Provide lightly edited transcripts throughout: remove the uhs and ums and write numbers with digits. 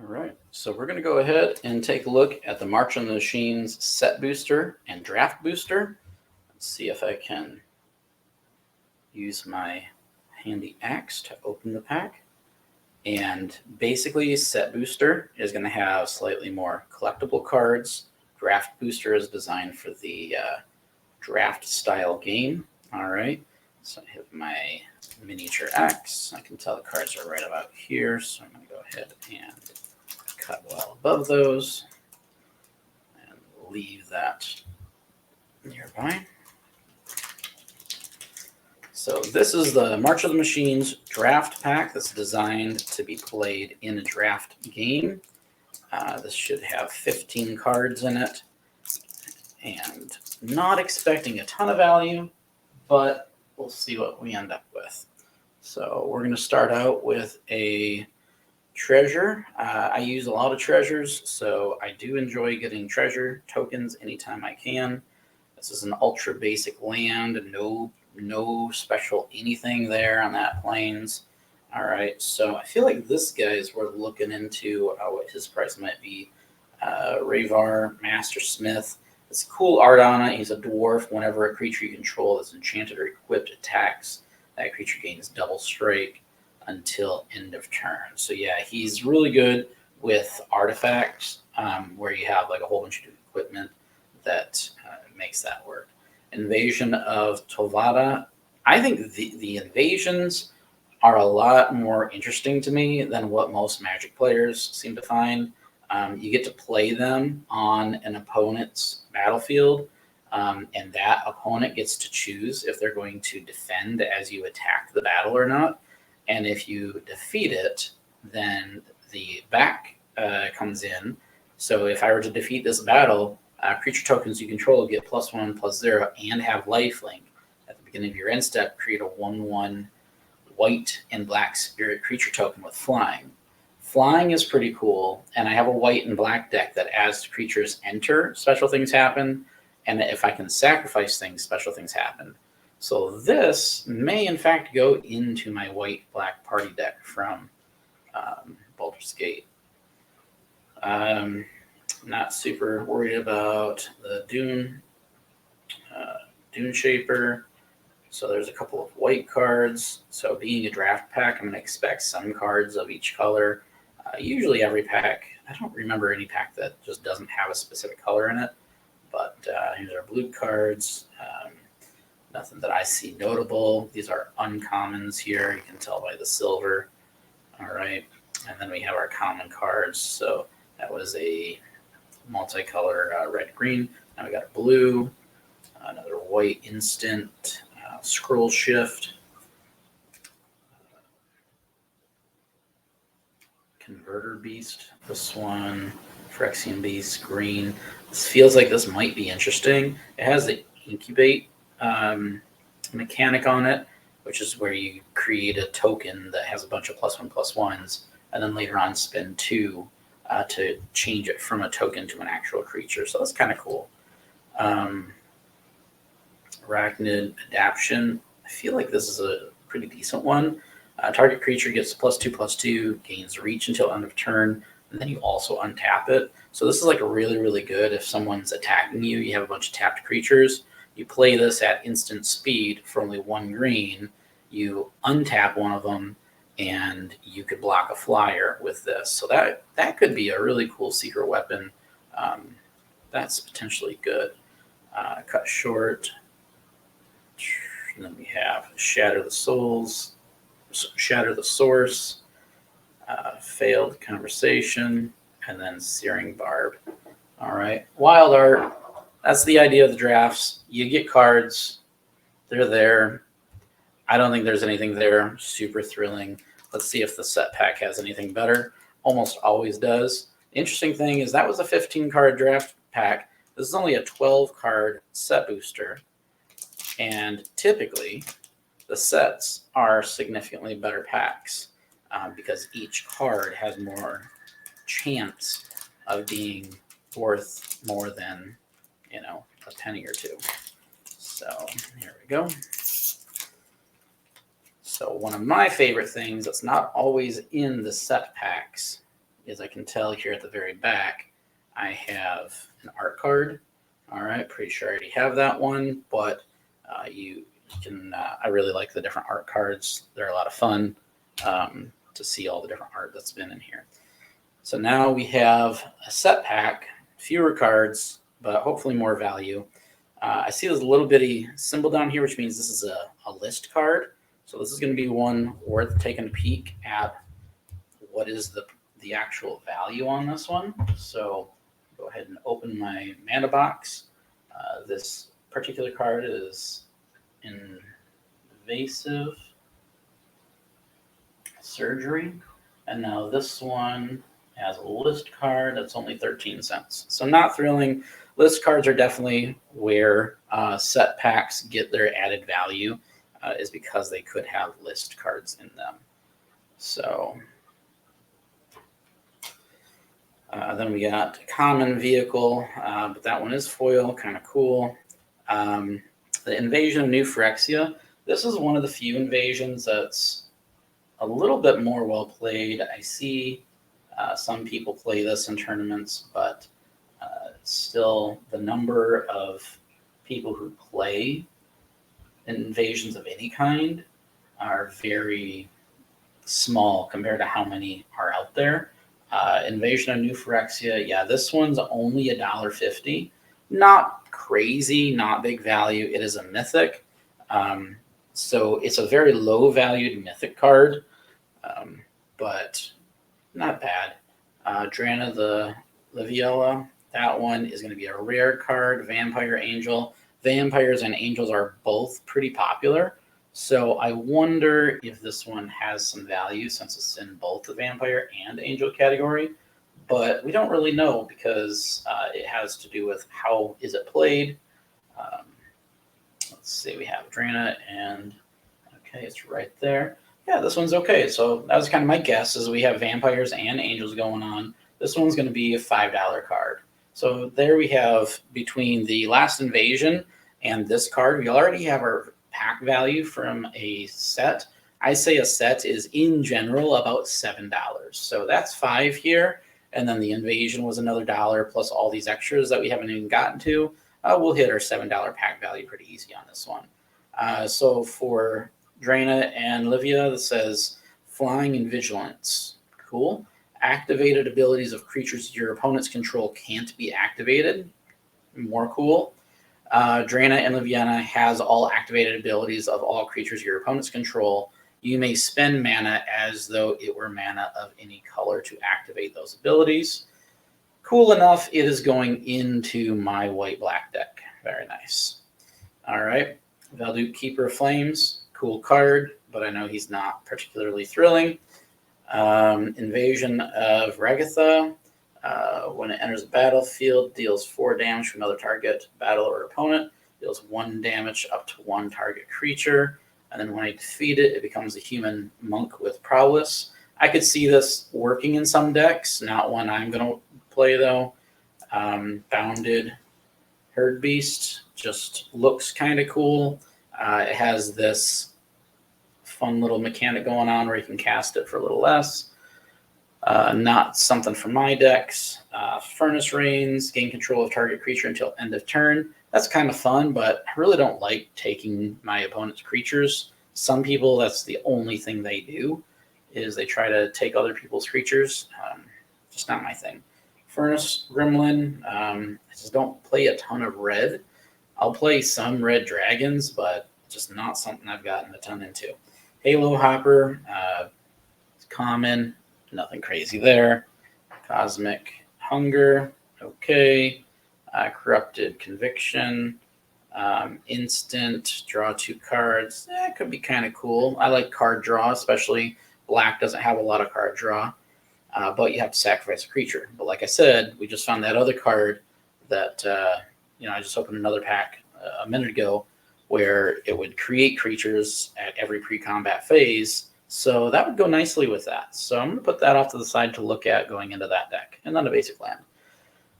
All right, so we're going to go ahead and take a look at the March on the Machines set booster and draft booster. Let's see if I can use my handy axe to open the pack. And basically, set booster is going to have slightly more collectible cards. Draft booster is designed for the draft style game. All right, so I have my miniature axe. I can tell the cards are right about here, so I'm going to go ahead and cut well above those and leave that nearby. So this is the March of the Machines draft pack that's designed to be played in a draft game. This should have 15 cards in it, and not expecting a ton of value, but we'll see what we end up with. So we're going to start out with a treasure. I use a lot of treasures, so I do enjoy getting treasure tokens anytime I can. This is an ultra basic land, no special anything there on that plains. All right, so I feel like this guy is worth looking into what his price might be. Ravar Master Smith. It's cool art on it. He's a dwarf. Whenever a creature you control is enchanted or equipped attacks, that creature gains double strike until end of turn. So yeah, he's really good with artifacts where you have like a whole bunch of equipment that makes that work. Invasion of Tovada. I think the invasions are a lot more interesting to me than what most Magic players seem to find. You get to play them on an opponent's battlefield, and that opponent gets to choose if they're going to defend as you attack the battle or not. And if you defeat it, then the back comes in. So if I were to defeat this battle, creature tokens you control get +1/+0 and have lifelink. At the beginning of your end step, create a 1/1 white and black spirit creature token with flying. Flying is pretty cool, and I have a white and black deck that as creatures enter, special things happen, and if I can sacrifice things, special things happen. So this may in fact go into my white-black party deck from Baldur's Gate. Not super worried about the Dune Shaper. So there's a couple of white cards. So being a draft pack, I'm going to expect some cards of each color. Usually every pack, I don't remember any pack that just doesn't have a specific color in it. But here's our blue cards. Nothing that I see notable. These are uncommons here. You can tell by the silver. All right. And then we have our common cards. So that was a multicolor red-green. Now we got a blue, another white instant, scroll shift, converter beast. This one, Phyrexian beast, green. This feels like this might be interesting. It has the incubate mechanic on it, which is where you create a token that has a bunch of +1/+1s, and then later on spend 2 to change it from a token to an actual creature. So that's kind of cool. Arachnid Adaption. I feel like this is a pretty decent one. Target creature gets +2/+2, gains reach until end of turn, and then you also untap it. So this is like really, really good if someone's attacking you. You have a bunch of tapped creatures. You play this at instant speed for only 1 green. You untap one of them, and you could block a flyer with this. So that could be a really cool secret weapon. That's potentially good. Cut short. And then we have Shatter the Souls, Shatter the Source, Failed Conversation, and then Searing Barb. All right. Wild Art. That's the idea of the drafts. You get cards. They're there. I don't think there's anything there super thrilling. Let's see if the set pack has anything better. Almost always does. The interesting thing is that was a 15-card draft pack. This is only a 12-card set booster. And typically, the sets are significantly better packs because each card has more chance of being worth more than, a penny or two. So here we go. So one of my favorite things that's not always in the set packs is I can tell here at the very back, I have an art card. All right, pretty sure I already have that one, but you can, I really like the different art cards. They're a lot of fun to see all the different art that's been in here. So now we have a set pack, fewer cards, but hopefully more value. I see there's a little bitty symbol down here, which means this is a list card. So this is going to be one worth taking a peek at what is the actual value on this one. So go ahead and open my mana box. This particular card is Invasive Surgery. And now this one has a list card that's only 13 cents. So not thrilling. List cards are definitely where set packs get their added value, is because they could have list cards in them. So then we got common vehicle, but that one is foil, kind of cool. The Invasion of New Phyrexia. This is one of the few invasions that's a little bit more well played. I see some people play this in tournaments, but still the number of people who play invasions of any kind are very small compared to how many are out there. Invasion of New Phyrexia, yeah, this one's only $1.50. Not crazy, not big value. It is a mythic. So it's a very low valued mythic card, but not bad. Drana the Liviella, that one is going to be a rare card. Vampire Angel. Vampires and angels are both pretty popular. So I wonder if this one has some value since it's in both the vampire and angel category. But we don't really know because it has to do with how is it played. Let's see, we have Drana and, okay, it's right there. Yeah, this one's okay. So that was kind of my guess, is we have vampires and angels going on. This one's going to be a $5 card. So there we have, between the last invasion and this card, we already have our pack value from a set. I say a set is in general about $7. So that's $5 here. And then the invasion was another $1 plus all these extras that we haven't even gotten to. We'll hit our $7 pack value pretty easy on this one. So for Drana and Livia, that says Flying and Vigilance. Cool. Activated abilities of creatures your opponents control can't be activated. More cool. Drana and Liviana has all activated abilities of all creatures your opponents control. You may spend mana as though it were mana of any color to activate those abilities. Cool enough, it is going into my white-black deck. Very nice. All right. Valduk, Keeper of Flames. Cool card, but I know he's not particularly thrilling. Invasion of Ragatha. When it enters the battlefield, deals 4 damage to another target, battle, or opponent. Deals 1 damage up to 1 target creature. And then when I defeat it, it becomes a human monk with prowess. I could see this working in some decks, not one I'm going to play, though. Bounded Herd Beast just looks kind of cool. It has this fun little mechanic going on where you can cast it for a little less. Not something for my decks. Furnace Rains, gain control of target creature until end of turn. That's kind of fun, but I really don't like taking my opponent's creatures. Some people, that's the only thing they do, is they try to take other people's creatures. Just not my thing. Furnace Gremlin, I just don't play a ton of red. I'll play some red dragons, but just not something I've gotten a ton into. Halo Hopper, it's common, nothing crazy there. Cosmic Hunger, okay. Corrupted Conviction, instant, draw 2 cards. It could be kind of cool. I like card draw, especially black doesn't have a lot of card draw, but you have to sacrifice a creature. But like I said, we just found that other card that, I just opened another pack a minute ago where it would create creatures at every pre-combat phase. So that would go nicely with that. So I'm going to put that off to the side to look at going into that deck, and then a basic land.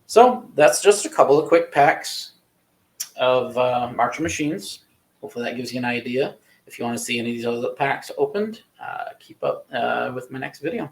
So that's just a couple of quick packs of March of Machines. Hopefully that gives you an idea. If you want to see any of these other packs opened, keep up with my next video.